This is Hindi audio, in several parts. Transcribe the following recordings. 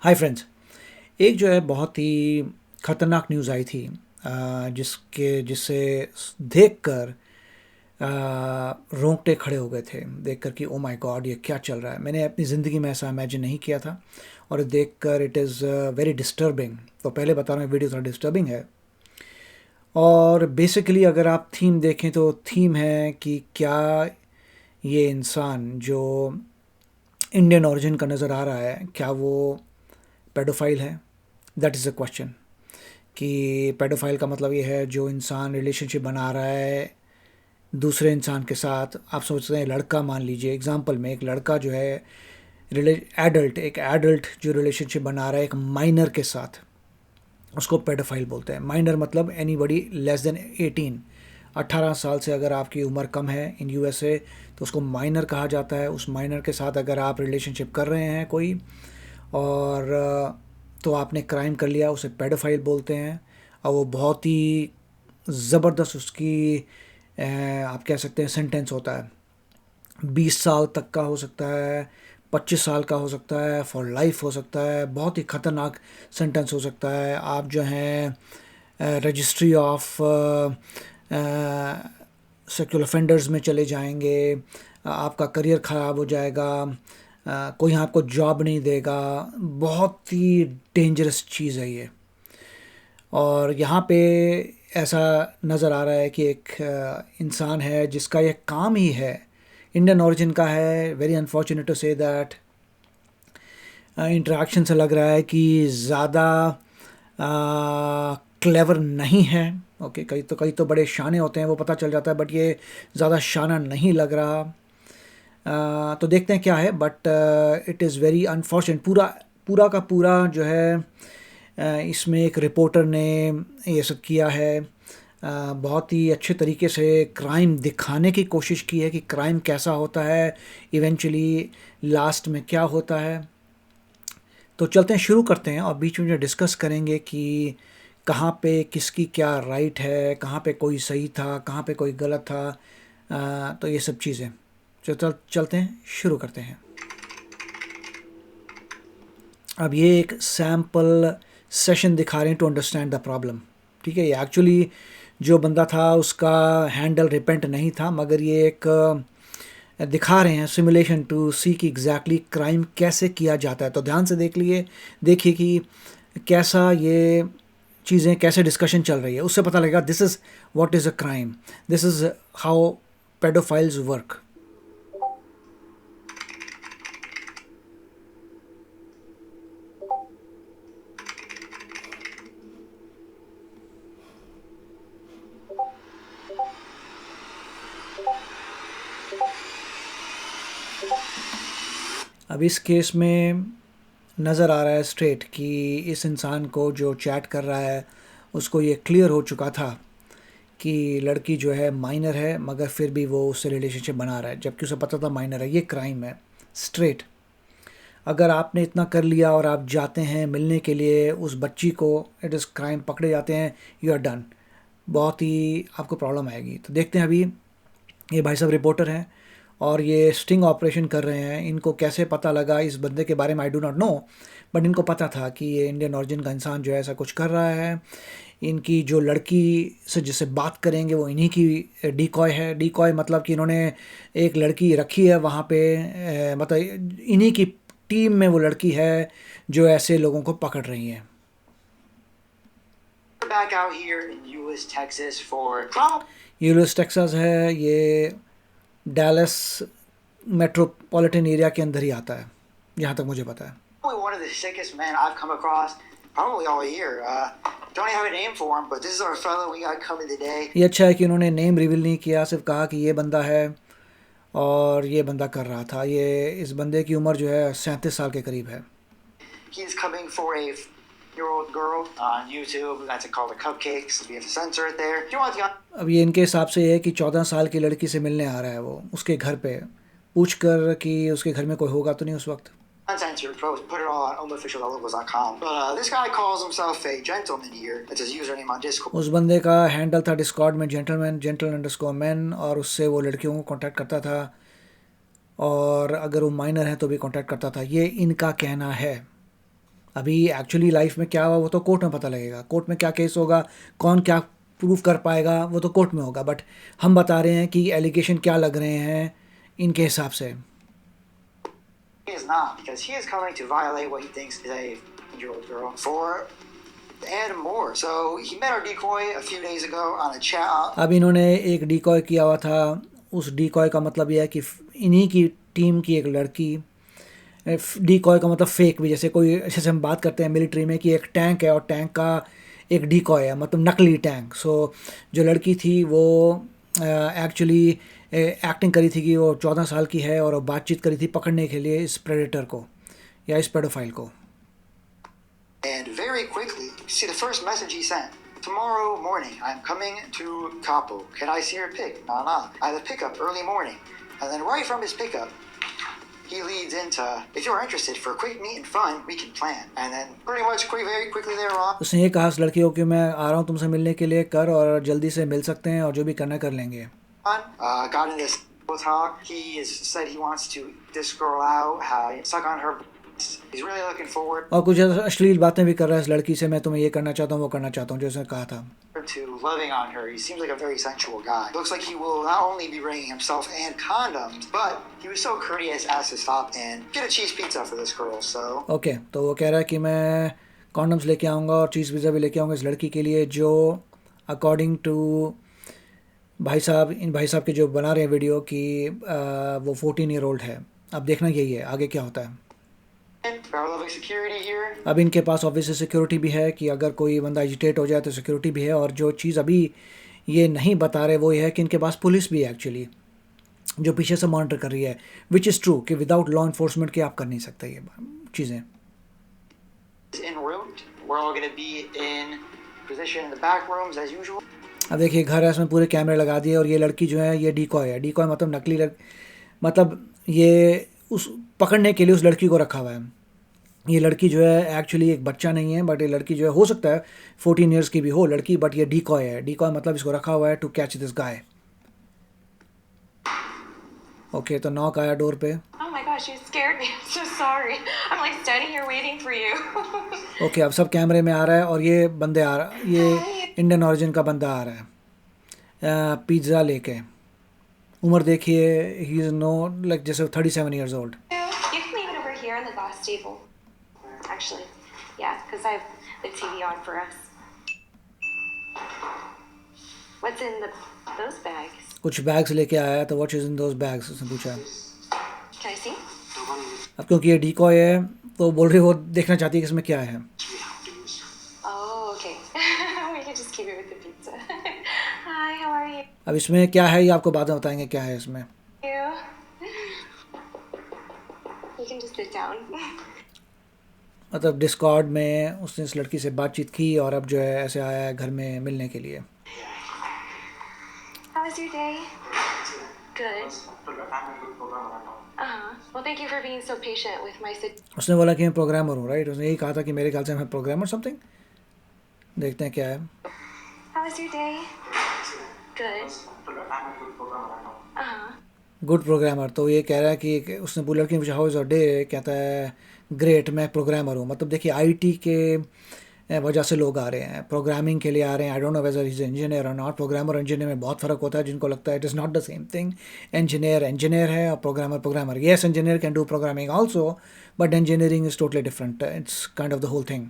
Hi friends. एक जो है बहुत ही खतरनाक न्यूज़ आई थी, जिससे देखकर रोंगटे खड़े हो गए थे, देखकर कि ओ माय गॉड, ये क्या चल रहा है। मैंने अपनी ज़िंदगी में ऐसा इमेजिन नहीं किया था और देखकर इट इज़ वेरी डिस्टर्बिंग। तो पहले बता रहा हूँ, वीडियो थोड़ा डिस्टर्बिंग है। और बेसिकली अगर आप थीम देखें तो थीम है कि क्या ये इंसान जो इंडियन ओरिजिन का नज़र आ रहा है, क्या वो पेडोफाइल है। That is a question. कि पेडोफाइल का मतलब ये है जो इंसान रिलेशनशिप बना रहा है दूसरे इंसान के साथ। आप सोचते हैं लड़का, मान लीजिए एग्जांपल में, एक लड़का जो है एक एडल्ट जो रिलेशनशिप बना रहा है एक माइनर के साथ, उसको पेडोफाइल बोलते हैं। माइनर मतलब एनीबडी लेस देन 18। 18 साल से अगर आपकी उम्र कम है इन यूएसए तो उसको माइनर कहा जाता है। उस माइनर के साथ अगर आप रिलेशनशिप कर रहे हैं कोई, और तो आपने क्राइम कर लिया, उसे पेडोफाइल बोलते हैं। और वो बहुत ही ज़बरदस्त उसकी आप कह सकते हैं सेंटेंस होता है। 20 साल तक का हो सकता है, 25 साल का हो सकता है, फॉर लाइफ हो सकता है। बहुत ही ख़तरनाक सेंटेंस हो सकता है। आप जो हैं रजिस्ट्री ऑफ सेक्सुअल ऑफेंडर्स में चले जाएंगे। आपका करियर ख़राब हो जाएगा। कोई आपको जॉब नहीं देगा। बहुत ही डेंजरस चीज़ है ये। और यहाँ पे ऐसा नज़र आ रहा है कि एक इंसान है जिसका ये काम ही है, इंडियन ओरिजिन का है। Very unfortunate to say that interaction से लग रहा है कि ज़्यादा क्लेवर नहीं है। ओके, कई तो बड़े शाने होते हैं, वो पता चल जाता है, बट ये ज़्यादा शाना नहीं लग रहा। तो देखते हैं क्या है, but it is very unfortunate. पूरा पूरा का पूरा जो है इसमें एक रिपोर्टर ने ये सब किया है। बहुत ही अच्छे तरीके से क्राइम दिखाने की कोशिश की है कि क्राइम कैसा होता है, इवेंचुअली लास्ट में क्या होता है। तो चलते हैं, शुरू करते हैं और बीच में जो डिस्कस करेंगे कि कहाँ पे किसकी क्या राइट है, कहाँ पे कोई सही था, कहाँ पे कोई गलत था। तो ये सब चीज़ें चलते हैं, शुरू करते हैं। अब ये एक सैम्पल सेशन दिखा रहे हैं टू अंडरस्टैंड द प्रॉब्लम। ठीक है, ये एक्चुअली जो बंदा था उसका हैंडल रिपेंट नहीं था, मगर ये एक दिखा रहे हैं सिमुलेशन टू सी कि एग्जैक्टली क्राइम कैसे किया जाता है। तो ध्यान से देखिए कि कैसा ये चीज़ें, कैसे डिस्कशन चल रही है, उससे पता लगेगा this is what is a crime, this is how paedophiles work. अब इस केस में नज़र आ रहा है स्ट्रेट कि इस इंसान को जो चैट कर रहा है उसको ये क्लियर हो चुका था कि लड़की जो है माइनर है, मगर फिर भी वो उससे रिलेशनशिप बना रहा है जबकि उसे पता था माइनर है। ये क्राइम है स्ट्रेट। अगर आपने इतना कर लिया और आप जाते हैं मिलने के लिए उस बच्ची को, इट इज़ क्राइम, पकड़े जाते हैं, यू आर डन। बहुत ही आपको प्रॉब्लम आएगी। तो देखते हैं अभी, ये भाई साहब रिपोर्टर हैं और ये स्टिंग ऑपरेशन कर रहे हैं। इनको कैसे पता लगा इस बंदे के बारे में, I do not know, but इनको पता था कि ये इंडियन ओरिजिन का इंसान जो है ऐसा कुछ कर रहा है। इनकी जो लड़की से जिससे बात करेंगे वो इन्हीं की डिकॉय है। डिकॉय मतलब कि इन्होंने एक लड़की रखी है वहाँ पे, मतलब इन्हीं की टीम में वो लड़की है जो ऐसे लोगों को पकड़ रही है। Back out here in Euless, Texas for US Texas है ये, डैलस मेट्रोपॉलिटन एरिया के अंदर ही आता है, जहाँ तक मुझे पता है। probably one of the sickest men I've come across probably all year. Don't have a name for him, but this is our fellow we got coming today. ये अच्छा है कि उन्होंने नेम रिवील नहीं किया, सिर्फ कहा कि ये बंदा है और ये बंदा कर रहा था। ये इस बंदे की उम्र जो है 37 साल के करीब है। He's coming for a year-old girl on YouTube. That's it called the cupcakes. We have to censor it there. Do you want the अब ये इनके हिसाब से ये है कि 14 साल की लड़की से मिलने आ रहा है वो उसके घर पे, पूछ कर कि उसके घर में कोई होगा तो नहीं उस वक्त। uncensored? Put it all on homeofficial.locals.com. But this guy calls himself a gentleman here. That's his username on Discord. उस बंदे का हैंडल था डिस्कॉर्ड में जेंटल_मैन, और उससे वो लड़कियों को कांटेक्ट करता था, और अगर वो माइनर है तो भी कांटेक्ट करता था। ये इनका कहना है। अभी एक्चुअली लाइफ में क्या हुआ वो तो कोर्ट में पता लगेगा, कोर्ट में क्या केस होगा, कौन क्या प्रूफ कर पाएगा वो तो कोर्ट में होगा, बट हम बता रहे हैं कि एलिगेशन क्या लग रहे हैं इनके हिसाब से। He is not, because he is coming to violate what he thinks is a year-old girl for and more. So he met our decoy a few days ago on a chat. अब इन्होंने एक डिकॉय किया हुआ था, उस डिकॉय का मतलब यह है कि इन्हीं की टीम की एक लड़की, डिकॉय का मतलब फेक भी, जैसे कोई जैसे हम बात करते हैं मिलिट्री में कि एक टैंक है और टैंक का एक डिकॉय है, मतलब नकली टैंक। सो जो लड़की थी वो एक्चुअली एक्टिंग करी थी कि वो 14 साल की है और वो बातचीत करी थी पकड़ने के लिए इस प्रेडेटर को या इस पेडोफाइल को। And very quickly, see the first message he sent. Tomorrow morning, I'm coming to Capo. Can I see your pic? Nah. I have a pickup early morning. And then right from his pickup, he leads into, if you're interested for a quick meet and fun, we can plan. And then pretty much very quickly thereon, उसने ये कहा उस लड़की को कि मैं आ रहा हूँ तुमसे मिलने के लिए, कर और जल्दी से मिल सकते हैं और जो भी करना कर लेंगे। got in this talk. He said he wants to this girl out, suck on her. He's really looking forward और कुछ अश्लील बातें भी कर रहा है इस लड़की से, मैं तुम्हें ये करना चाहता हूँ वो करना चाहता हूँ, जो उसने कहा था। to loving on her. He seems like a very sensual guy. Looks like he will not only be bringing himself and condoms, but he was so courteous as to stop and get a cheese pizza for this girl. So okay, तो वो कह रहा है कि मैं कॉन्डम्स लेके आऊँगा और चीज़ पिज़्ज़ा भी लेके आऊँगा इस लड़की के लिए, जो अकॉर्डिंग टू भाई साहब, इन भाई साहब के जो बना रहे हैं वीडियो कि वो 14 ईयर ओल्ड है। अब देखना यही है आगे क्या होता है। our lovely security here. अब इनके पास ऑब्वियसली सिक्योरिटी भी है कि अगर कोई बंदा एजिटेट हो जाए तो सिक्योरिटी भी है, और जो चीज़ अभी ये नहीं बता रहे वो ये है कि इनके पास पुलिस भी है एक्चुअली, जो पीछे से मॉनिटर कर रही है, विच इज़ ट्रू कि विदाउट लॉ इन्फोर्समेंट के आप कर नहीं सकते ये चीज़ें। En route, we're all going to be in position in the back rooms as usual. अब देखिए घर है, इसमें पूरे कैमरे लगा दिए और ये लड़की जो है ये डिकॉय है। डिकॉय मतलब नकली मतलब ये उस पकड़ने के लिए उस लड़की को रखा हुआ है। ये लड़की जो है एक्चुअली एक बच्चा नहीं है, बट ये लड़की जो है हो सकता है 14 ईयर्स की भी हो लड़की, बट ये डिकॉय है। डिकॉय मतलब इसको रखा हुआ है to catch this guy. Okay, तो नॉक आया डोर पे। Oh my gosh, you scared me. I'm so sorry. I'm like standing here waiting for you. Okay, अब सब कैमरे में आ रहा है और ये बंदे आ रहा, ये इंडियन ओरिजिन का बंदा आ रहा है पिज़्ज़ा लेके। उम्र देखिए, ही इज़ नो लाइक जैसे 37 years old. You can leave it over here on the glass table. Actually, yeah, because I have the TV on for us. What's in those bags? कुछ बैग्स लेके आया है, तो what is in those bags उसने पूछा। Can I see? अब क्योंकि ये डिकॉय है तो बोल रही वो देखना चाहती है कि इसमें क्या है। Oh, okay. We can just keep it with the pizza. Hi, how are you? अब इसमें क्या है ये आपको बाद में बताएंगे क्या है इसमें। You can just sit down. मतलब डिस्कॉर्ड में उसने इस लड़की से बातचीत की और अब जो है ऐसे आया है घर में मिलने के लिए। How was your day? Good. Well, thank you for being so patient with my situation. उसने बोला कि मैं प्रोग्रामर हूँ, राइट? उसने यही कहा था कि मेरे ख्याल से मैं प्रोग्रामर समथिंग। देखते हैं क्या है। How was your day? Good. Good programmer, तो ये कह रहा है कि उसने पूरी लड़की पूछा हाउ इज़ योर डे, कहता है ग्रेट, मैं प्रोग्रामर हूँ। मतलब देखिए आईटी के वजह से लोग आ रहे हैं, प्रोग्रामिंग के लिए आ रहे हैं। I don't know whether is engineer और नॉट। प्रोग्रामर और इंजीनियर में बहुत फ़र्क होता है, जिनको लगता है it is not the same thing. Engineer है और programmer yes, engineer can do programming also, but engineering is totally different. It's kind of the whole thing.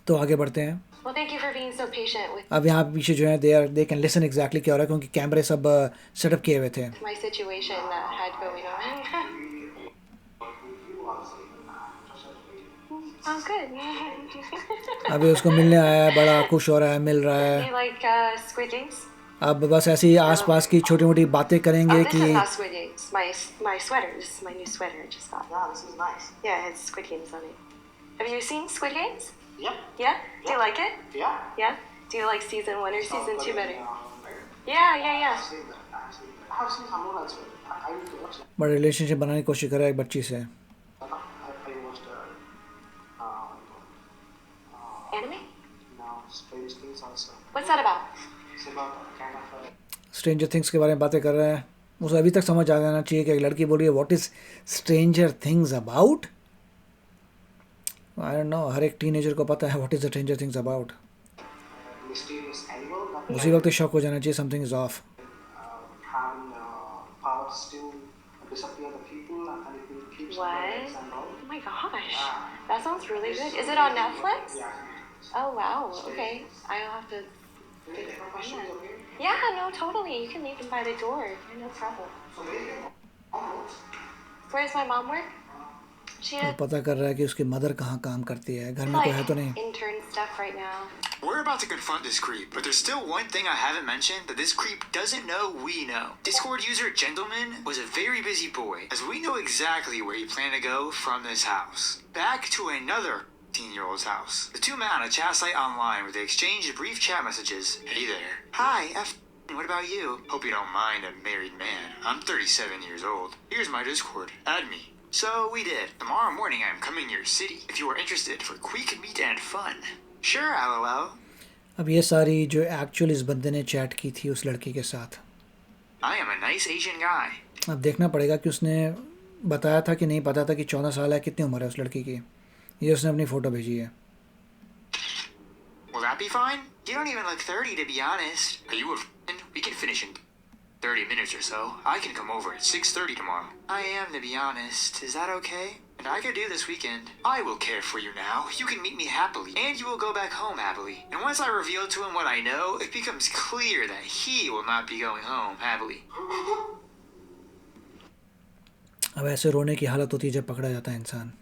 तो आगे बढ़ते हैं। Well, thank you for being so patient with अब यहाँ पीछे जो है दे कैन लिसन एग्जैक्टली क्या हो रहा है, क्योंकि कैमरे सब सेटअप किए हुए थे। my situation that had going on. Oh, good. अभी उसको मिलने आया है, बड़ा खुश हो रहा है, मिल रहा है। You like Squid Games? अब बस ऐसी आसपास की छोटी मोटी बातें करेंगे This is कि not Squid Games. My sweater. This is my new sweater. I just got. Yeah, this is nice. Yeah, it has Squid Games on it. Have you seen Squid Games? Yep. Yeah. Do you like it? Yeah. Yeah. Do you like season 1 or season 2 better? Yeah. I've seen some of that. I used to watch that. बड़ा रिलेशनशिप बनाने की कोशिश कर रहा है एक बच्ची से। I watched Anime? no, Stranger Things also. What's that about? It's about kind of stranger things के बारे में बातें कर रहा है। उसे अभी तक समझ आ जाना चाहिए कि एक लड़की बोल रही है what is Stranger Things about. I don't know, हर एक टीनेजर को पता है what is the Stranger Things about. mysterious animal, nothing उसी like वक्त शक हो जाना चाहिए something is of. having powers to disappear the people and it will keep What? secrets and all. Oh my gosh. Yeah. That sounds really good. Is it on Netflix? Yeah. Oh wow. Okay. I'll have to. Maybe have questions okay? Yeah, no, totally. You can leave them by the door. No problem. So maybe onwards. Where's my mom work? She वो does पता कर रहा है कि उसकी मदर कहाँ काम करती है, घर में कोई है तो नहीं। intern stuff right now. We're about to confront this creep, but there's still one thing I haven't mentioned that this creep doesn't know we know. Discord user Gentleman was a very busy boy, as we know exactly where he planned to go from this house. Back to another 18-year-old's house. The two met on a chat site online where they exchanged brief chat messages. Hey there. Hi, what about you? Hope you don't mind a married man. I'm 37 years old. Here's my Discord. Add me. So we did. Tomorrow morning I'm coming to your city if you are interested for quick meet and fun. Sure, LOL. अब ये सारी जो एक्चुअल इस बंदे ने चैट की थी उस लड़की के साथ, I am a nice Asian guy. अब देखना पड़ेगा कि उसने बताया था कि नहीं पता था कि 14 साल है, कितनी उम्र है उस लड़की की। ये उसने अपनी फ़ोटो भेजी है। Will that be fine? You don't even look 30 to be honest. Are you a friend? We can finish in 30 minutes or so. I can come over at 6:30 tomorrow. I am, to be honest. Is that okay? And I could do this weekend. I will care for you now. You can meet me happily. And you will go back home happily. And once I reveal to him what I know, it becomes clear that he will not be going home happily. अब ऐसे रोने की हालत होती है जब पकड़ा जाता है इंसान।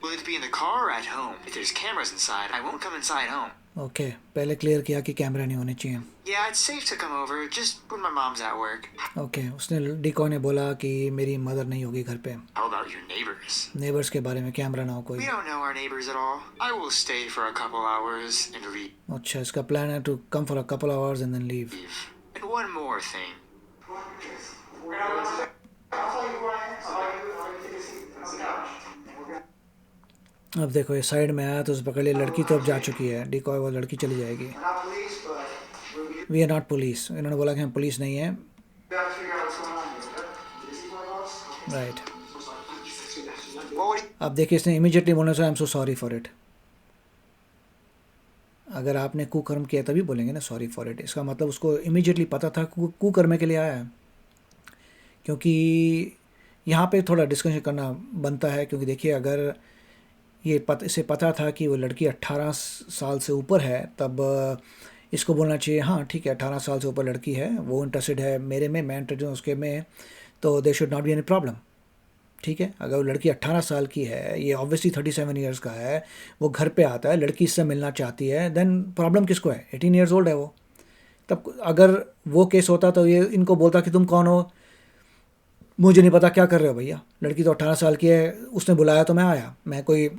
Will it be in the car or at home? If there's cameras inside, I won't come inside home. Okay, पहले क्लियर किया कि कैमरा नहीं होने चाहिए। Yeah, it's safe to come over, just when my mom's at work. Okay, उसने डिको ने बोला कि मेरी मदर नहीं होगी घर पे। How about your neighbors? Neighbours के बारे में कैमरा ना हो कोई। We don't know our neighbors at all. I will stay for a couple hours and leave. अच्छा, इसका प्लान है to come for a couple hours and then leave. And one more thing. I'll tell you who I am. So I'll take a seat on the couch. अब देखो ये साइड में आया तो उस पकड़ लिया, लड़की तो अब जा चुकी है, डिको वो लड़की चली जाएगी। We're not police, but we are not police, इन्होंने बोला कि हम पुलिस नहीं है। we have to figure out what's going on here. Did you see my boss? Right, So sorry. What would अब देखिए इसने इमीडिएटली बोलने से I am so sorry for it. अगर आपने कुकर्म किया तभी बोलेंगे ना सॉरी फॉर इट, इसका मतलब उसको इमीडिएटली पता था कुकर्म के लिए आया है। क्योंकि यहाँ पे थोड़ा डिस्कशन करना बनता है, क्योंकि देखिए अगर इसे पता था कि वो लड़की 18 साल से ऊपर है, तब इसको बोलना चाहिए हाँ ठीक है 18 साल से ऊपर लड़की है, वो इंटरेस्टेड है मेरे में, मैं इंटरेस्टेड हूँ उसके में, तो they should not be any problem. ठीक है, अगर वो लड़की 18 साल की है, ये ऑब्वियसली 37 ईयर्स का है, वो घर पे आता है, लड़की इससे मिलना चाहती है, देन प्रॉब्लम किसको है? 18 ईयर्स ओल्ड है वो। तब अगर वो केस होता तो ये इनको बोलता कि तुम कौन हो, मुझे नहीं पता क्या कर रहे हो भैया, लड़की तो 18 साल की है, उसने बुलाया तो मैं आया, मैं कोई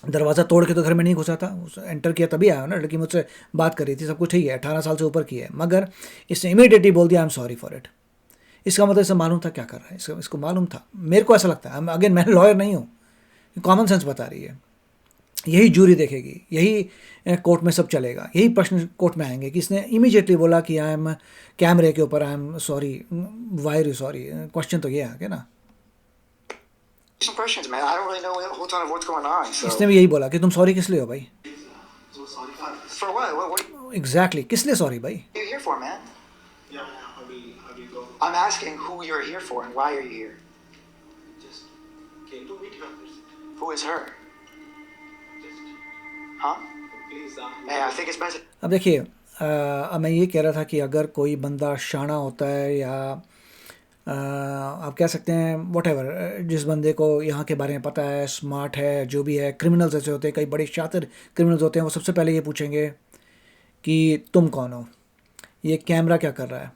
दरवाज़ा तोड़ के तो घर में नहीं घुसा था, एंटर किया तभी आया ना, लड़की मुझसे बात कर रही थी, सब कुछ ठीक है, 18 साल से ऊपर की है, मगर इसने इमीडिएटली बोल दिया I am sorry for it. इसका मतलब इसे मालूम था क्या कर रहा है, इसको मालूम था, मेरे को ऐसा लगता है, अगेन मैं लॉयर नहीं हूँ, कॉमन सेंस बता रही है, यही जूरी देखेगी, यही कोर्ट में सब चलेगा, यही प्रश्न कोर्ट में आएंगे कि इसने इमीडिएटली बोला कि आई एम कैमरे के ऊपर I am sorry, why you sorry, question तो ये है ना। some questions, man? I don't really know a whole ton of what's going on. So. इसने भी यही बोला कि तुम सॉरी किस लिए हो भाई? So sorry for this. For what? What exactly किस लिए सॉरी भाई? are you here for, man? Yeah, how do you go? I'm asking who you're here for and why are you here? Just came to meet her. Who is her? Just Huh? please. Hey, I think it's best. अब देखिए अब मैं ये कह रहा था कि अगर कोई बंदा शाना होता है या आप कह सकते हैं व्हाटएवर, जिस बंदे को यहाँ के बारे में पता है, स्मार्ट है, जो भी है, क्रिमिनल्स ऐसे होते हैं, कई बड़े शातिर क्रिमिनल्स होते हैं, वो सबसे पहले ये पूछेंगे कि तुम कौन हो, ये कैमरा क्या कर रहा है।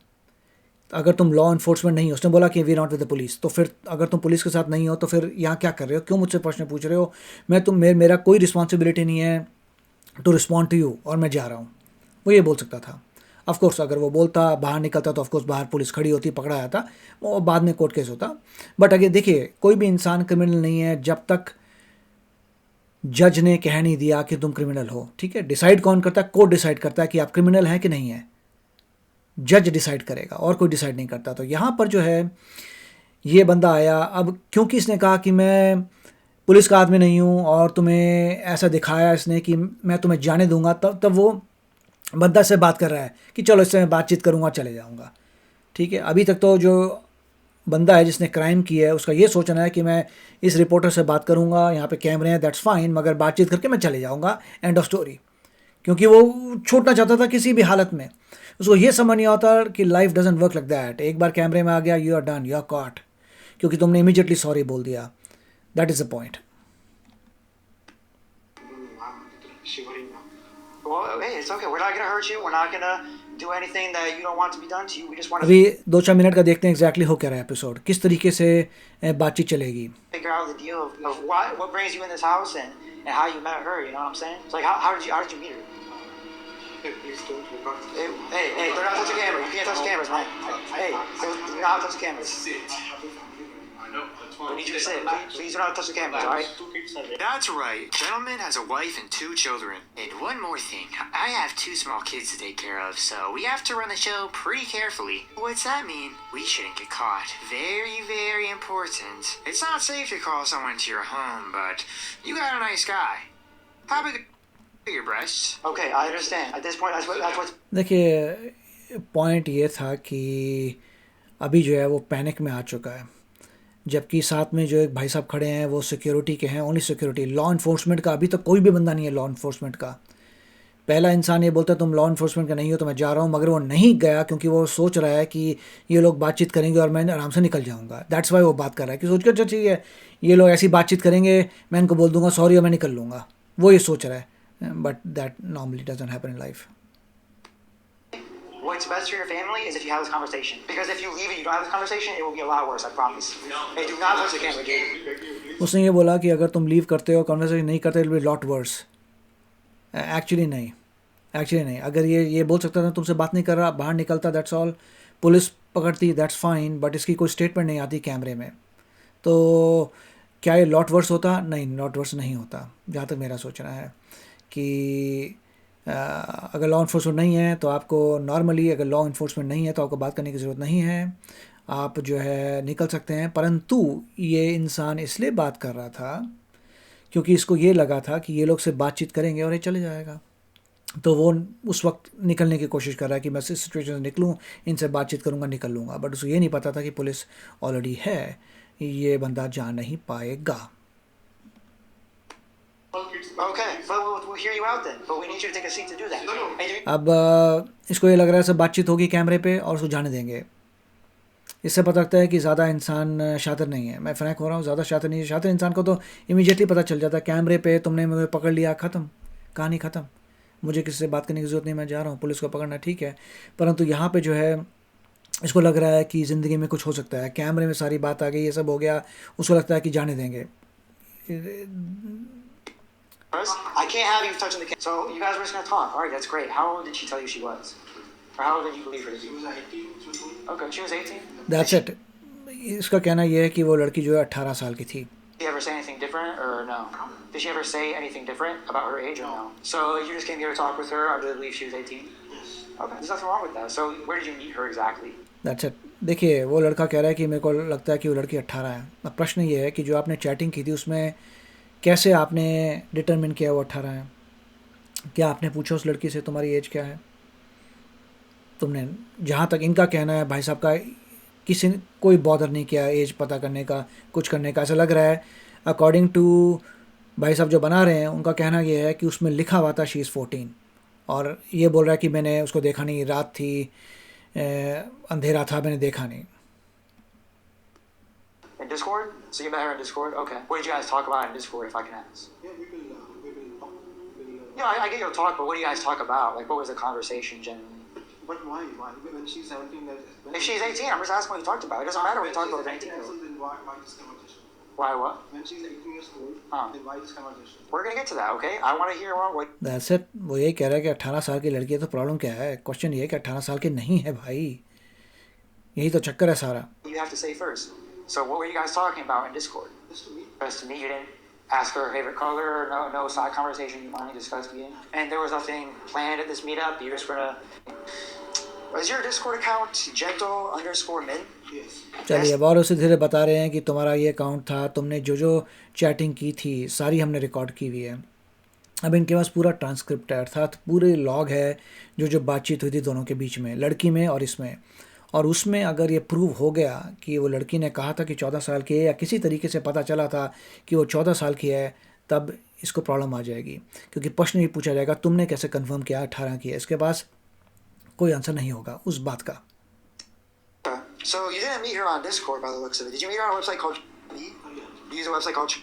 अगर तुम लॉ इन्फोर्समेंट नहीं हो, उसने बोला कि we not with the police, तो फिर अगर तुम पुलिस के साथ नहीं हो तो फिर यहाँ क्या कर रहे हो, क्यों मुझसे प्रश्न पूछ रहे हो, मेरा कोई रिस्पॉन्सिबिलिटी नहीं है टू रिस्पॉन्ड टू यू और मैं जा रहा हूँ, वो ये बोल सकता था। ऑफ कोर्स अगर वो बोलता, बाहर निकलता तो ऑफ कोर्स बाहर पुलिस खड़ी होती, पकड़ा जाता, वो बाद में कोर्ट केस होता। बट अगर देखिए कोई भी इंसान क्रिमिनल नहीं है जब तक जज ने कह नहीं दिया कि तुम क्रिमिनल हो। ठीक है, डिसाइड कौन करता है? कोर्ट डिसाइड करता है कि आप क्रिमिनल हैं कि नहीं है, जज डिसाइड करेगा और कोई डिसाइड नहीं करता। तो यहाँ पर जो है ये बंदा आया, अब क्योंकि इसने कहा कि मैं पुलिस का आदमी नहीं हूँ और तुम्हें ऐसा दिखाया इसने कि मैं तुम्हें जाने दूंगा, तब वो बंदा से बात कर रहा है कि चलो इससे मैं बातचीत करूँगा, चले जाऊँगा। ठीक है, अभी तक तो जो बंदा है जिसने क्राइम किया है उसका ये सोचना है कि मैं इस रिपोर्टर से बात करूँगा, यहाँ पे कैमरे हैं, दैट्स फाइन, मगर बातचीत करके मैं चले जाऊँगा, एंड ऑफ स्टोरी। क्योंकि वो छूटना चाहता था किसी भी हालत में। उसको ये समझ नहीं आता कि life doesn't work like that. एक बार कैमरे में आ गया, you are done, you are caught, क्योंकि तुमने इमीडिएटली सॉरी बोल दिया। That is the point. I'm shivering now. Well, hey, it's okay. We're not gonna hurt you. We're not gonna do anything that you don't want to be done to you. We just want to अभी 2-4 मिनट का देखते हैं एग्जैक्टली हो क्या रहा है एपिसोड, किस तरीके से बातचीत चलेगी। figure out the deal of what brings you in this house and how you met her. You know what I'm saying? It's like how did you meet her? Hey, please don't record. Hey, they're not touching the camera. You can't touch the cameras, man. Hey, do not touch the cameras. Sit. I know. That's why. I need you to sit. Please do not touch the cameras, all right? Two kids are there. That's right. Gentleman has a wife and 2 children. And one more thing, I have 2 small kids to take care of, so we have to run the show pretty carefully. What's that mean? We shouldn't get caught. Very, very important. It's not safe to call someone to your home, but you got a nice guy. Probably bigger breasts. Okay, I understand. At this point, that's what's देखिए, पॉइंट ये था कि अभी जो है वो पैनिक में आ चुका है, जबकि साथ में जो एक भाई साहब खड़े हैं वो सिक्योरिटी के हैं, ओनली सिक्योरिटी। लॉ इन्फोर्समेंट का अभी तक कोई भी बंदा नहीं है। लॉ इन्फोर्समेंट का पहला इंसान ये बोलता है तुम लॉ इन्फोर्समेंट का नहीं हो तो मैं जा रहा हूँ, मगर वो नहीं गया क्योंकि वो सोच रहा है कि ये लोग बातचीत करेंगे और मैं आराम से निकल जाऊँगा। दैट्स वाई वो बात कर रहा है कि सोच कर अच्छा ठीक है, ये लोग ऐसी बातचीत करेंगे, मैं इनको बोल दूंगा सॉरी और मैं निकल लूँगा, वो ये सोच रहा है। But that normally doesn't happen in life. what's best for your family is if you have this conversation. Because if you leave and you don't have this conversation, it will be a lot worse. I promise. Hey, do not touch the camera, dude. उसने ये बोला कि अगर तुम लीव करते हो, कन्वर्सेशन नहीं करते, it will be lot worse. Actually नहीं। अगर ये बोल सकता था तुमसे बात नहीं कर रहा, बाहर निकलता, दैट्स ऑल, पुलिस पकड़ती, दैट्स फाइन, बट इसकी कोई स्टेटमेंट नहीं आती कैमरे में, तो क्या ये लॉट वर्स होता? नहीं, लॉट वर्स नहीं होता, जहाँ तक मेरा सोचना है। कि अगर लॉ इन्फोर्समेंट नहीं है तो आपको नॉर्मली, अगर लॉ इन्फोर्समेंट नहीं है तो आपको बात करने की ज़रूरत नहीं है, आप जो है निकल सकते हैं। परंतु ये इंसान इसलिए बात कर रहा था क्योंकि इसको ये लगा था कि ये लोग से बातचीत करेंगे और ये चले जाएगा, तो वो उस वक्त निकलने की कोशिश कर रहा है कि मैं इस सिचुएशन से निकलूँ, इनसे बातचीत करूँगा, निकल लूँगा। बट उसको ये नहीं पता था कि पुलिस ऑलरेडी है, ये बंदा जा नहीं पाएगा। Okay, but we'll hear you out then. But we need you to take a seat to do that. And you- अब इसको ये लग रहा है सब बातचीत होगी कैमरे पे और उसको जाने देंगे। इससे पता लगता है कि ज़्यादा इंसान शातिर नहीं है। मैं फ्रैंक हो रहा हूँ, ज़्यादा शातिर नहीं है। शातिर इंसान को तो इमीडिएटली पता चल जाता है, कैमरे पे तुमने मुझे पकड़ लिया, ख़त्म, कहानी ख़त्म, मुझे किसी से बात करने की ज़रूरत नहीं, मैं जा रहा हूँ, पुलिस को पकड़ना ठीक है। परंतु यहाँ पे जो है इसको लग रहा है कि ज़िंदगी में कुछ हो सकता है, कैमरे में सारी बात आ गई, ये सब हो गया, उसको लगता है कि जाने देंगे। I can't have you touching the camera. So you guys were just gonna talk. All right, that's great. How old did she tell you she was? Or how old did you believe her to She be? was 18. She was only. Okay, she was 18. That's it. इसका कहना ये है कि वो लड़की जो है 18 साल की थी। Did she ever say anything different or no? Did she ever say anything different about her age or no? So you just came here to talk with her under the belief she was 18? Yes. Okay, there's nothing wrong with that. So where did you meet her exactly? That's it. देखिए, वो लड़का कह रहा है कि मेरे को लगता है कि वो लड़की 18 है। अब प्रश्न ये है कि जो आपने चैटिंग की थी उसमें कैसे आपने डिटरमिन किया वो 18 है? क्या आपने पूछा उस लड़की से तुम्हारी एज क्या है? तुमने, जहाँ तक इनका कहना है भाई साहब का, किसी ने कोई बॉदर नहीं किया एज पता करने का, कुछ करने का। ऐसा लग रहा है अकॉर्डिंग टू भाई साहब जो बना रहे हैं, उनका कहना ये है कि उसमें लिखा हुआ था शी इज़ 14, और ये बोल रहा है कि मैंने उसको देखा नहीं, रात थी, अंधेरा था, मैंने देखा नहीं। In Discord? So you met her in Discord? Okay. What did you guys talk about in Discord, if I can ask? Yeah, we will talk. No, I get your talk, but what do you guys talk about? Like, what was the conversation generally? But why? Why? When she's 17, If she's 18, I'm just asking what you talked about. It doesn't matter what you talked about with an 18-year-old. Then why this conversation? Why what? When she's 18 years old, Huh. then why this conversation? We're gonna get to that, okay? I want to hear what that's it. वो यही कह रहा है कि 18 साल की लड़की है तो प्रॉब्लम क्या है? क्वेश्चन ये है कि 18 साल की नहीं है भाई, यही तो चक्कर है सारा। you have to say first. So what were you guys talking about in Discord? Just to meet. Just to meet, you didn't ask her favorite color or no side conversation you finally discussed again? And there was nothing planned at this meetup? You just gonna... Is your Discord account gentle_min? चलिए अब और उसे धीरे बता रहे हैं कि तुम्हारा ये अकाउंट था, तुमने जो जो चैटिंग की थी सारी हमने रिकॉर्ड की हुई है। अब इनके पास पूरा ट्रांसक्रिप्ट है, अर्थात पूरे लॉग है जो जो बातचीत हुई थी दोनों के बीच में, लड़की में और इसमें। और उसमें अगर ये प्रूव हो गया कि वो लड़की ने कहा था कि 14 साल की है, या किसी तरीके से पता चला था कि वो 14 साल की है, तब इसको प्रॉब्लम आ जाएगी, क्योंकि प्रश्न ये पूछा जाएगा तुमने कैसे कंफर्म किया 18 की है। इसके पास कोई आंसर नहीं होगा उस बात का। So you didn't meet her on Discord by the looks of it. Did you meet her on a website called You use a website called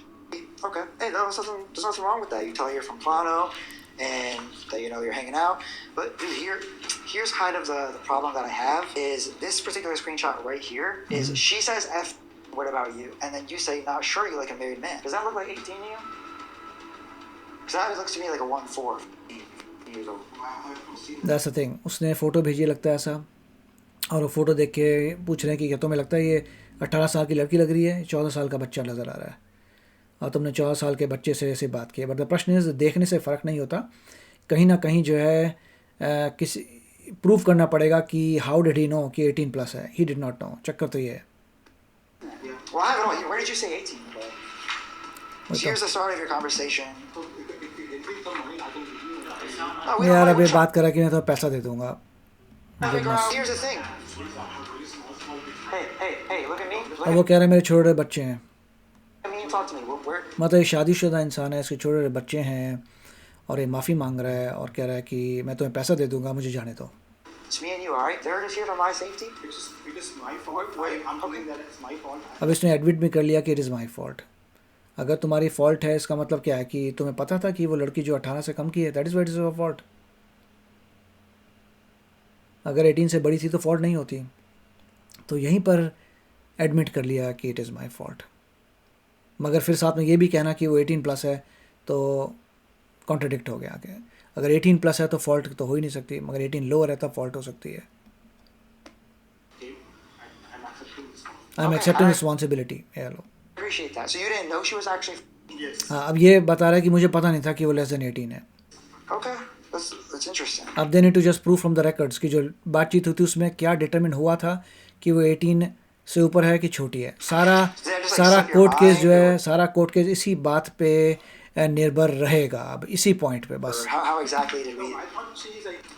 Okay. Hey, there's nothing wrong with that. You tell her you're from Plano and that you're hanging out. But dude, here's kind of the problem that I have is this particular screenshot right here is she says F, what about you? And then you say, not sure, you like a married man. Does that look like 18 to you? Because that looks to me like a 1-4 years old. That's the thing. उसने फ़ोटो भेजी लगता है ऐसा, और वो फ़ोटो देख के पूछ रहे हैं कि क्या तुम्हें लगता है ये 18 साल की लड़की लग रही है, 14 साल का बच्चा नज़र आ रहा है, और तुमने 14 साल के बच्चे से ऐसे बात की है। बट द प्रश्न है, देखने से फ़र्क नहीं होता, कहीं ना कहीं जो है किसी प्रूफ करना पड़ेगा कि हाउ डिड ही नो कि 18+ है। He did not know. चक्कर तो ये है। Well, I don't know. Where did you say 18? So here's the start of your conversation. यार अब ये बात करा कि मैं तुम्हें पैसा दे दूंगा। Here's the thing. Hey, look at me. अब वो कह रहे हैं मेरे छोटे बच्चे हैं, Talk to me. मतलब ये शादीशुदा इंसान है, इसके छोटे बच्चे हैं, और ये माफ़ी मांग रहा है और कह रहा है कि मैं तुम्हें पैसा दे दूंगा, मुझे जाने दो। It's me and you, all right? They're just here for my safety. It is my fault. I'm telling that it's my fault. अब इसने एडमिट भी कर लिया कि इट इज़ माई फॉल्ट। अगर तुम्हारी फॉल्ट है, इसका मतलब क्या है कि तुम्हें पता था कि वो लड़की जो 18 से कम की है, that is what is your fault. अगर 18 से बड़ी थी तो फॉल्ट नहीं होती। तो यहीं पर एडमिट कर लिया कि इट इज़ माई फॉल्ट, मगर फिर साथ में ये भी कहना कि वो 18+ है तो कॉन्ट्रडिक्ट हो गया आगे। अगर 18+ है तो फॉल्ट तो हो ही नहीं सकती, मगर 18 लोअर है तब फॉल्ट हो सकती है। I am accepting responsibility. Hello, Appreciate that. So you didn't know she was actually. Yes. हाँ, अब ये बता रहा है कि मुझे पता नहीं था कि वो लेस देन 18 है। Okay, that's interesting. अब they need to just prove from the records कि जो बातचीत हुई थी उसमें क्या डिटरमिन हुआ था कि वो 18 से ऊपर है कि छोटी है। सारा कोर्ट केस जो है, सारा कोर्ट केस इसी बात पे निर्भर रहेगा, अब इसी पॉइंट पे बस। How exactly did we? I thought she is like.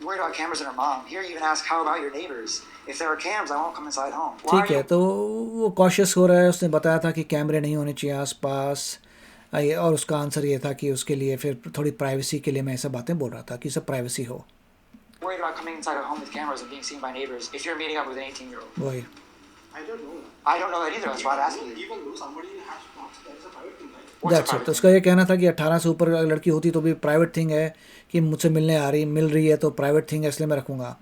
You worried about cameras and her mom. Here you even ask, how about your neighbors? If there are cams, I won't come inside home. ठीक है, तो वो कॉशियस हो रहा है। उसने बताया था कि कैमरे नहीं होने चाहिए आसपास, और उसका आंसर ये था कि उसके लिए फिर थोड़ी प्राइवेसी के लिए मैं ऐसा बातें बोल रहा था कि सब प्राइवेसी हो। Worried about coming inside a home with cameras and being seen by neighbors if you're meeting up with an 18-year-old. वही I don't know. I don't know that either. That's why I'm asking you. Even though somebody has thoughts, that's a private thing, right? What's a that's it. private तो उसका ये कहना था कि 18 से ऊपर अगर लड़की होती तो भी प्राइवेट थिंग है, कि मुझसे मिल रही है तो प्राइवेट थिंग है, इसलिए मैं रखूँगा।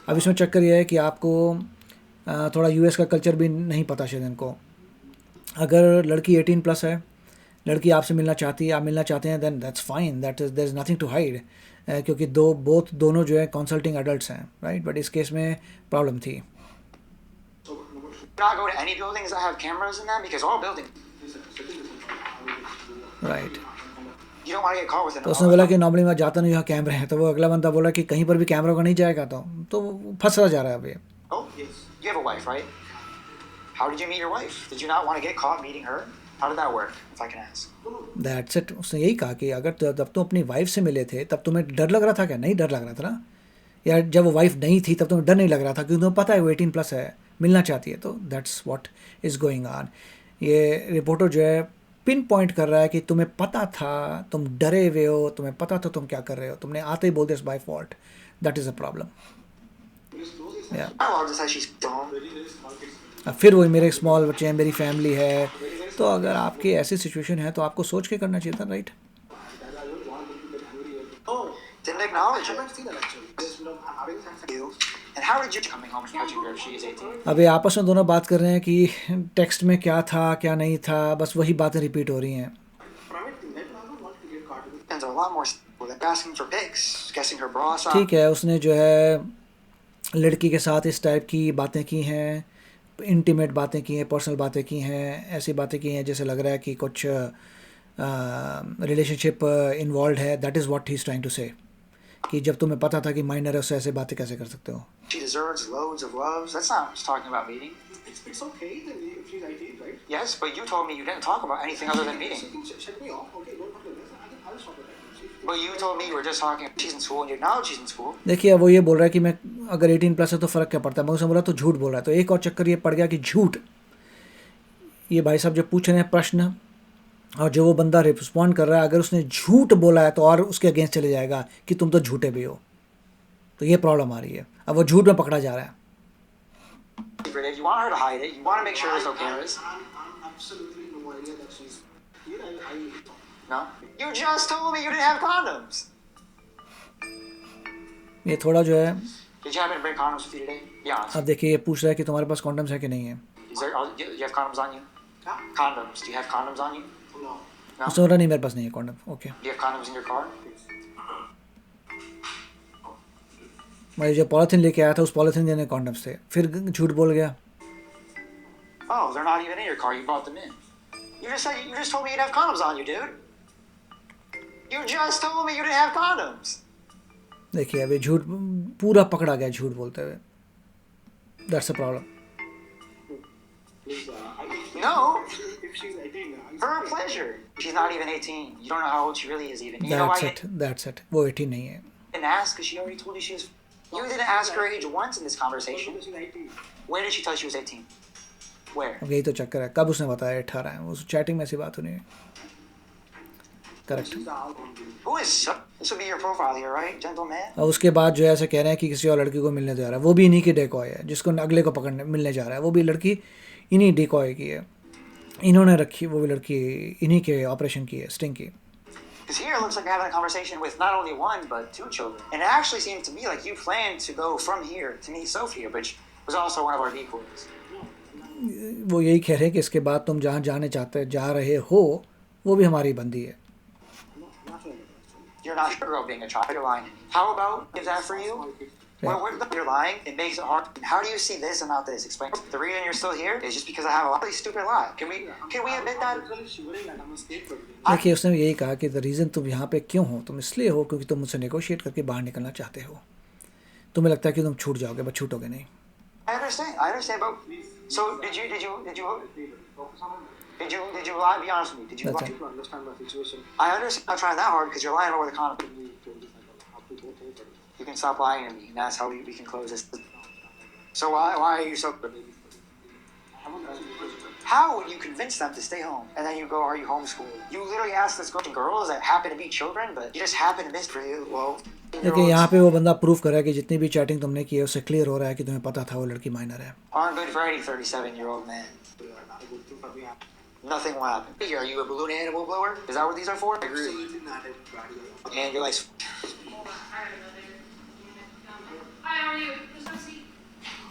अब इसमें चक्कर ये है कि आपको थोड़ा यूएस का कल्चर भी नहीं पता शायद इनको। अगर लड़की 18+ है, लड़की आपसे मिलना चाहती है, आप मिलना चाहते हैं, then that's fine, there is nothing to hide, क्योंकि दोनों जो है कंसल्टिंग एडल्ट्स हैं, राइट। बट इस केस में प्रॉब्लम थी। Not go to any buildings that have cameras in them because all buildings. Right. You don't want to get caught with an. तो उसने बोला कि नॉर्मली मैं जाता नहीं, यहाँ कैमरे हैं। तो वो अगला बंदा बोला कि कहीं पर भी कैमरा का नहीं जाएगा, तो फंसा जा रहा है अभी। Oh, yes. You have a wife, right? How did you meet your wife? Did you not want to get caught meeting her? How did that work, if I can ask? That's it. उसने यही कहा कि अगर जब तुम अपनी वाइफ से मिले थे तब तुम्हें डर लग रहा था क्या? नहीं डर लग रहा था ना, या जब वो वाइफ नहीं थी तब तुम्हें डर नहीं लग रहा था क्योंकि तुम्हें पता है वो 18+ है, मिलना चाहती है। तो that's what is going on. ये रिपोर्टर जो है पिन पॉइंट कर रहा है कि तुम्हें पता था, तुम डरे हुए हो, तुम्हें पता था तुम क्या कर रहे हो, तुमने आते ही बोल दिया by fault. That is a problem. My mom just says she's home. फिर वही मेरे स्मॉल बच्चे हैं, मेरी फैमिली है। तो अगर आपकी ऐसी सिचुएशन है तो आपको सोच के करना चाहिए था, right. Didn't acknowledge I it. haven't seen that actually. Just, I'm having some. You. And how did you coming home and catching her if she is 18? अब ये आपस में दोनों बात कर रहे हैं कि टेक्स्ट में क्या था क्या नहीं था, बस वही बातें रिपीट हो रही हैं। Private thing, right? I don't want to get caught with it. And a lot more. Like asking for pics, guessing her bra size. ठीक है, उसने जो है लड़की के साथ इस टाइप की बातें की हैं, इंटीमेट बातें की हैं, पर्सनल बातें की हैं, ऐसी बातें की हैं जैसे लग रहा है कि कुछ रिलेशनशिप इन्वॉल्व है। That is what he is trying to say, कि जब तुम्हें पता था कि माइनर है उससे ऐसे बातें कैसे कर सकते हो। She deserves loads of loves. That's not just talking about meeting. It's okay then if she's 18, right? Yes, but you told me you didn't talk about anything other than meeting. She can shut me off. Okay, no problem. I'll stop it. But you told me you were just talking. She's in school and you acknowledge she's in school. देखिए अब वो ये बोल रहा है कि मैं अगर 18+ है तो फ़र्क क्या पड़ता है, मैं उसने बोला तो झूठ बोल रहा है। तो एक और चक्कर ये पड़ गया कि झूठ, ये भाई साहब जो पूछ रहे हैं प्रश्न और जो वो बंदा रिस्पॉन्ड कर रहा है, अगर उसने झूठ बोला है तो और उसके अगेंस्ट चले जाएगा कि तुम तो झूठे भी हो। तो ये प्रॉब्लम आ रही है, अब वो झूठ में पकड़ा जा रहा है। You want her to hide it. You want to make sure there's no cameras. I'm absolutely no idea that she's here. No? You just told me you didn't have condoms. ये थोड़ा जो है, Did you happen to bring condoms with you today? Be honest. अब देखिए ये पूछ रहा है कि तुम्हारे पास कॉन्डम्स है कि नहीं है। Do you have condoms on you? Huh? Condoms. Do you have condoms on you? No. No? उसने बोला नहीं मेरे पास नहीं है condom. Okay, Do you have condoms in your car? मैं जो पॉलीथीन लेके आया था उस पॉलीथीन के अंदर कॉन्डम्स थे, फिर झूठ बोल गया। Oh, they're not even in your car. You brought them in. You just told me you'd have condoms on you, dude. You just told me you didn't have condoms. देखिए अभी झूठ पूरा पकड़ा गया झूठ बोलते हुए। That's a problem. Please, No. if she's 18, For her pleasure. She's not even 18. You don't know how old she really is even. You know why that's it, वो 18 नहीं है। you didn't ask? Because she already told you she was... You didn't ask her age once in this conversation. she's 18. When did she tell you she was 18? Where? अब यही तो चक्कर है, कब उसने बताया 18 है, वो चैटिंग में ऐसी बात हुई है। Correct. Who is... This would be your profile here, right? Gentleman? और उसके बाद जो है ऐसे कह रहे हैं कि किसी और लड़की को मिलने जा रहा है, वो भी इन्हीं की डेकॉय है, जिसको अगले को पकड़ने मिलने जा रहा है, वो भी लड़की इन्हीं डेकॉय की है, इन्होंने रखी, वो भी लड़की इन्हीं के ऑपरेशन की है, स्टिंग की। Because here it looks like you're having a conversation with not only one, but two children. And it actually seemed to me like you planned to go from here to meet Sophia, which was also one of our decoys. वो यही कह रहे हैं कि इसके बाद तुम जहाँ जाने जा रहे हो वो भी हमारी बंदी है। You're not sure about being a child. You're lying. How about if that for you? You're lying. It makes it hard. How do you see this and not this? Explain. The reason you're still here is just because I have a really stupid lie. Can we admit that? Literally shivering and I'm a scapegoat. देखिए उसने यही कहा कि द रीज़न तुम यहाँ पे क्यों हो, तुम इसलिए हो क्योंकि तुम मुझसे नेगोशिएट करके बाहर निकलना चाहते हो। तुम्हें लगता है कि तुम छूट जाओगे, बट छूटोगे नहीं। I understand, but so did you Focus on it. did you lie? Be honest with me. Did you That's lie? it. To understand my situation. I understand. I'm not trying that hard because you're lying over the condom. We told this, I don't have to go take it. You can stop lying to me, and that's how we can close this. So why are you so? I haven't asked you a question. How would you convince them to stay home? And then you go, are you homeschooled? You literally ask this question girls that happen to be children, but you just happen to miss pretty well. देखिए यहाँ पे वो बंदा प्रूफ कर रहा है कि जितनी भी चैटिंग तुमने की है उससे क्लियर हो रहा है कि तुम्हें पता था वो लड़की माइनर है। Aren't good for any 37-year-old man. Not a good thing for me. Nothing will happen. Are you a balloon animal blower? Is that what these are for? I agree. Absolutely not a bad idea. And you're like, Hi, how are you? There's no seat.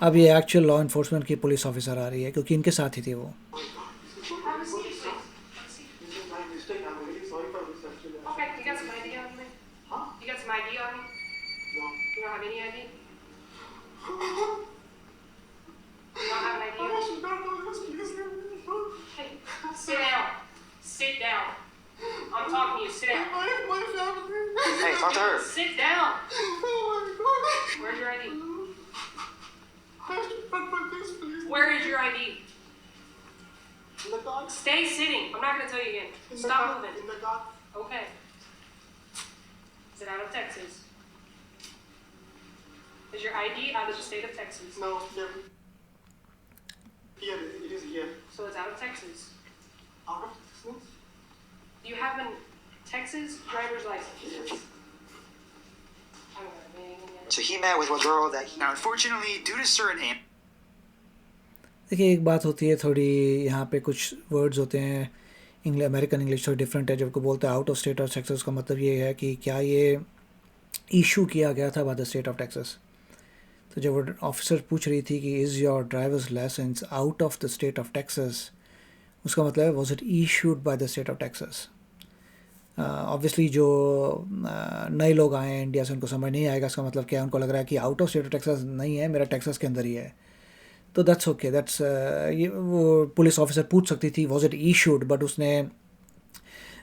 अब ये एक्चुअल लॉ इन्फोर्समेंट की पुलिस ऑफिसर आ रही है क्योंकि इनके साथ ही थी वो। Have a seat, please. Have a seat. This is my mistake. I'm really sorry for this actually. Okay, you got some ID on me? Huh? You got some ID on me? No. You don't have any ID? You don't have an ID? Hey, sit down. Sit down. I'm talking to you. Sit down. hey, talk to her. Sit down. Where's your ID? Where is your ID? In the car. Stay sitting. I'm not going to tell you again. Stop moving. In the car. Okay. Is it out of Texas? Is your ID out of the state of Texas? No, here. Here, it is here. So it's out of Texas. Out of Texas? Do you have a Texas driver's license? Yes. I don't have anything yet. So he met with a girl that he... Now, unfortunately, due to certain... देखिए एक बात होती है थोड़ी, यहाँ पे कुछ वर्ड्स होते हैं अमेरिकन इंग्लिश थोड़ी डिफरेंट है। जब को बोलते हैं out of state of Texas का मतलब ये है कि क्या ये इशू किया गया था by the state of Texas. तो जब ऑफिसर पूछ रही थी कि is your driver's license out of the state of Texas, उसका मतलब है was it issued by the state of Texas. Obviously जो नए लोग आए हैं इंडिया से उनको समझ नहीं आएगा इसका मतलब क्या है। उनको लग रहा है कि out of state of Texas नहीं है, मेरा टेक्सास के अंदर ही है। तो दैट्स ओके, दैट्स ये वो पुलिस ऑफिसर पूछ सकती थी वॉज इट इशूड, बट उसने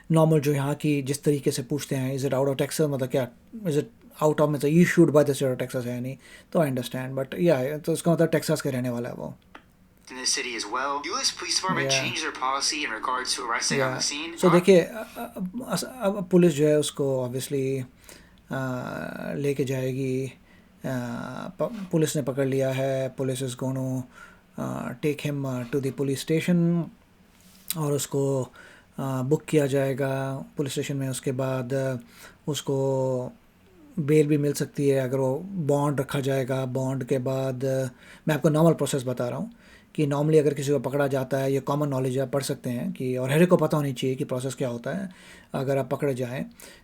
नॉर्मल जो यहाँ की जिस तरीके से पूछते हैं, is it out of Texas, मतलब क्या इज़ इट आउट ऑफ, मतलब issued by the state of Texas है नहीं, तो आई अंडरस्टैंड, बट या तो उसका मतलब टेक्सास के रहने वाला है वो। In the city as well. U.S. Police Department Yeah. changed their policy in regards to arresting on the scene. सो देखिए अब पुलिस जो है उसको ऑब्वियसली लेके जाएगी, पुलिस ने पकड़ लिया है, police is gonna take him to the police station और उसको बुक किया जाएगा पुलिस स्टेशन में। उसके बाद उसको बेल भी मिल सकती है अगर वो बॉन्ड रखा जाएगा। बॉन्ड के बाद मैं आपको नॉर्मल प्रोसेस बता रहा हूँ कि नॉर्मली अगर किसी को पकड़ा जाता है, ये कॉमन नॉलेज है, पढ़ सकते हैं कि, और हर एक को पता होनी चाहिए कि प्रोसेस क्या होता है अगर आप पकड़े जाएं।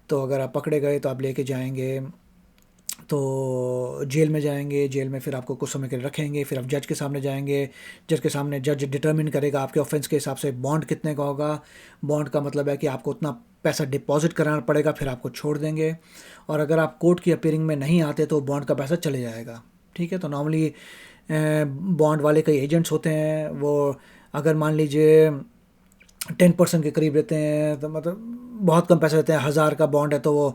तो अगर आप पकड़े गए तो आप लेके जाएंगे तो जेल में जाएंगे, जेल में फिर आपको कुछ समय के लिए रखेंगे, फिर आप जज के सामने जाएंगे, जज के सामने जज डिटरमिन करेगा आपके ऑफेंस के हिसाब से बॉन्ड कितने का होगा। बॉन्ड का मतलब है कि आपको उतना पैसा डिपॉजिट कराना पड़ेगा, फिर आपको छोड़ देंगे, और अगर आप कोर्ट की अपीयरिंग में नहीं आते तो बॉन्ड का पैसा चले जाएगा। ठीक है, तो नॉर्मली बॉन्ड वाले कई एजेंट्स होते हैं, वो अगर मान लीजिए 10% के करीब रहते हैं, तो मतलब बहुत कम पैसे रहते हैं। 1000 का बॉन्ड है तो वो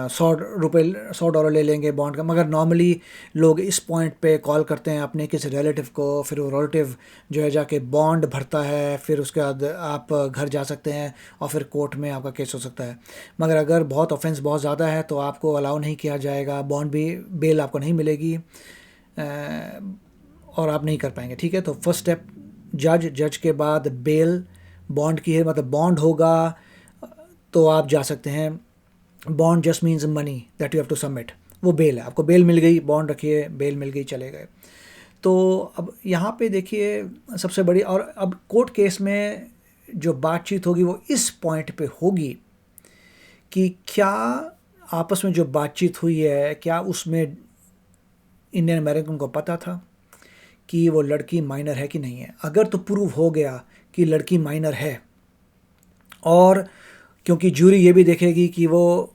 $100 ले लेंगे बॉन्ड का। मगर नॉर्मली लोग इस पॉइंट पे कॉल करते हैं अपने किसी रिलेटिव को, फिर वो रिलेटिव जो है जाके बॉन्ड भरता है, फिर उसके बाद आप घर जा सकते हैं और फिर कोर्ट में आपका केस हो सकता है। मगर अगर बहुत ऑफेंस बहुत ज़्यादा है तो आपको अलाउ नहीं किया जाएगा, बॉन्ड भी, बेल आपको नहीं मिलेगी और आप नहीं कर पाएंगे। ठीक है, तो फर्स्ट स्टेप जज के बाद बेल, बॉन्ड की है, मतलब बॉन्ड होगा तो आप जा सकते हैं। Bond just means money that you have to submit, वो बेल है, आपको बेल मिल गई, बॉन्ड रखिए, बेल मिल गई, चले गए। तो अब यहाँ पे देखिए सबसे बड़ी, और अब कोर्ट केस में जो बातचीत होगी वो इस पॉइंट पे होगी कि क्या आपस में जो बातचीत हुई है, क्या उसमें इंडियन अमेरिकन को पता था कि वो लड़की माइनर है कि नहीं है। अगर तो प्रूव हो गया कि लड़की माइनर है, और क्योंकि जूरी ये भी देखेगी कि वो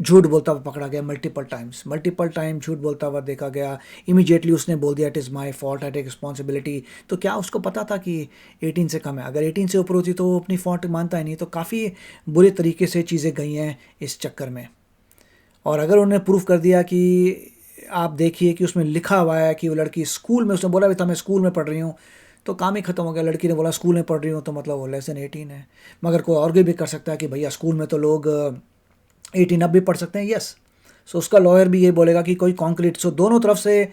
झूठ बोलता हुआ पकड़ा गया मल्टीपल टाइम झूठ बोलता हुआ देखा गया, इमीडिएटली उसने बोल दिया it is my fault, I take responsibility. तो क्या उसको पता था कि 18 से कम है? अगर 18 से ऊपर होती तो वो अपनी फॉल्ट मानता ही नहीं। तो काफ़ी बुरे तरीके से चीज़ें गई हैं इस चक्कर में। और अगर उन्होंने प्रूफ कर दिया कि आप देखिए कि उसमें लिखा हुआ है कि वो लड़की स्कूल में, उसने बोला भी था मैं स्कूल में पढ़ रही हूँ, तो काम ही ख़त्म हो गया। लड़की ने बोला स्कूल में पढ़ रही हूँ तो मतलब वो लेस देन 18 है। मगर कोई आर्ग्यू भी कर सकता है कि भैया स्कूल में तो लोग 18 अब भी पढ़ सकते हैं, यस। सो उसका लॉयर भी ये बोलेगा कि कोई कॉन्क्रीट, सो दोनों तरफ से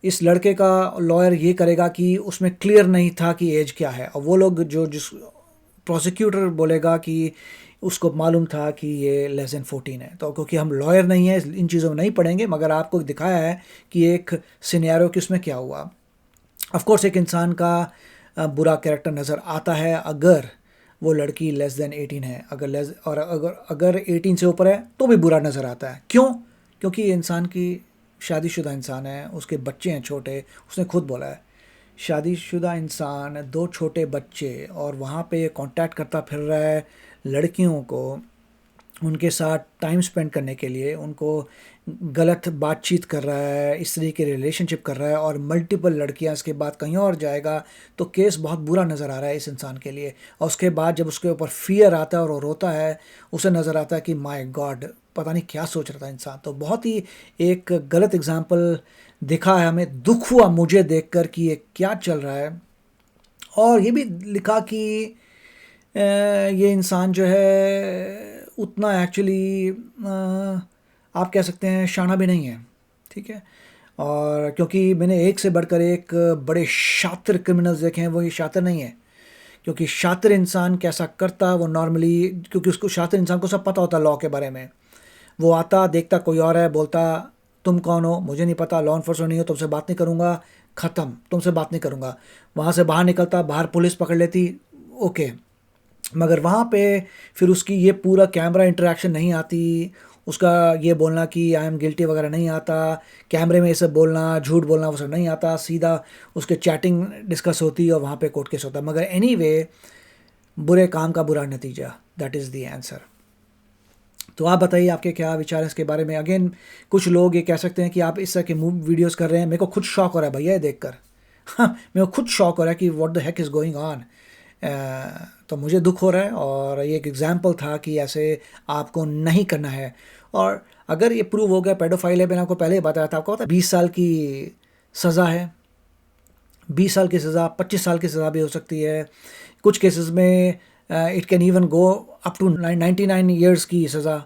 इस लड़के का लॉयर ये करेगा कि उसमें क्लियर नहीं था कि एज क्या है, और वो लोग जिस प्रोसिक्यूटर बोलेगा कि उसको मालूम था कि ये लेस देन 14 है। तो क्योंकि हम लॉयर नहीं है इन चीज़ों में नहीं पढ़ेंगे, मगर आपको दिखाया है कि एक सिनेरियो कि उसमें क्या हुआ। ऑफ कोर्स एक इंसान का बुरा कैरेक्टर नज़र आता है अगर वो लड़की लेस देन 18 है, अगर 18 से ऊपर है तो भी बुरा नज़र आता है। क्यों? क्योंकि ये इंसान की शादीशुदा इंसान है, उसके बच्चे हैं छोटे, उसने खुद बोला है शादीशुदा इंसान, 2 छोटे बच्चे, और वहाँ पे ये कांटेक्ट करता फिर रहा है लड़कियों को, उनके साथ टाइम स्पेंड करने के लिए, उनको गलत बातचीत कर रहा है, इस तरीके के रिलेशनशिप कर रहा है, और मल्टीपल लड़कियां इसके बाद कहीं और जाएगा, तो केस बहुत बुरा नज़र आ रहा है इस इंसान के लिए। और उसके बाद जब उसके ऊपर फियर आता है और वो रोता है, उसे नज़र आता है कि माय गॉड, पता नहीं क्या सोच रहा था इंसान। तो बहुत ही एक गलत एग्जाम्पल दिखा है हमें, दुख हुआ मुझे देखकर कि ये क्या चल रहा है। और ये भी लिखा कि ये इंसान जो है उतना एक्चुअली आप कह सकते हैं शाना भी नहीं है। ठीक है, और क्योंकि मैंने एक से बढ़कर एक बड़े शातिर क्रिमिनल्स देखे हैं, वो ये शातिर नहीं है। क्योंकि शातिर इंसान कैसा करता वो नॉर्मली, क्योंकि उसको शातिर इंसान को सब पता होता लॉ के बारे में, वो आता देखता कोई और है, बोलता तुम कौन हो, मुझे नहीं पता, लॉ इन्फोर्समेंट नहीं हो, तुमसे बात नहीं करूँगा, ख़त्म, तुमसे बात नहीं करूँगा। वहाँ से बाहर निकलता, बाहर पुलिस पकड़ लेती, ओके। मगर वहाँ पे फिर उसकी ये पूरा कैमरा इंटरेक्शन नहीं आती, उसका ये बोलना कि आई एम गिल्टी वगैरह नहीं आता, कैमरे में ये सब बोलना, झूठ बोलना, वो सब नहीं आता, सीधा उसके चैटिंग डिस्कस होती और वहाँ पे कोर्ट केस होता। मगर एनीवे, बुरे काम का बुरा नतीजा, दैट इज़ द आंसर। तो आप बताइए आपके क्या विचार है इसके बारे में। अगेन कुछ लोग ये कह सकते हैं कि आप इस तरह के वीडियोस कर रहे हैं, मेरे को खुद शॉक हो रहा है भैया ये देखकर। हाँ, मेरे को खुद शॉक हो रहा है कि what the heck is going on. तो मुझे दुख हो रहा है, और ये एक एग्जाम्पल था कि ऐसे आपको नहीं करना है। और अगर ये प्रूव हो गया पेडोफाइल है, मैंने आपको पहले ही बताया था, आपको पता है 20 साल की सज़ा है, 20 साल की सज़ा, 25 साल की सज़ा भी हो सकती है, कुछ केसेस में it can even go up to 99 years की सज़ा।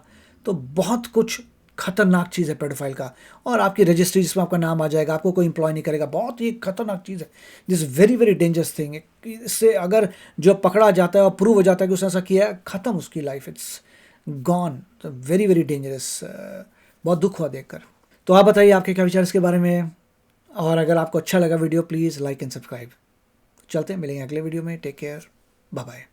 तो बहुत कुछ खतरनाक चीज़ है पेडोफाइल का, और आपकी रजिस्ट्री जिसमें आपका नाम आ जाएगा, आपको कोई एम्प्लॉय नहीं करेगा, बहुत ही खतरनाक चीज़ है। This very very dangerous thing. इससे अगर जो पकड़ा जाता है और प्रूव हो जाता है कि उसने ऐसा किया है, ख़त्म उसकी लाइफ, इट्स गॉन। तो वेरी वेरी डेंजरस। बहुत दुख हुआ देखकर। तो आप बताइए आपके क्या विचार इसके बारे में, और अगर आपको अच्छा लगा video please like and subscribe. चलते हैं, मिलेंगे अगले वीडियो में। Take care, bye bye.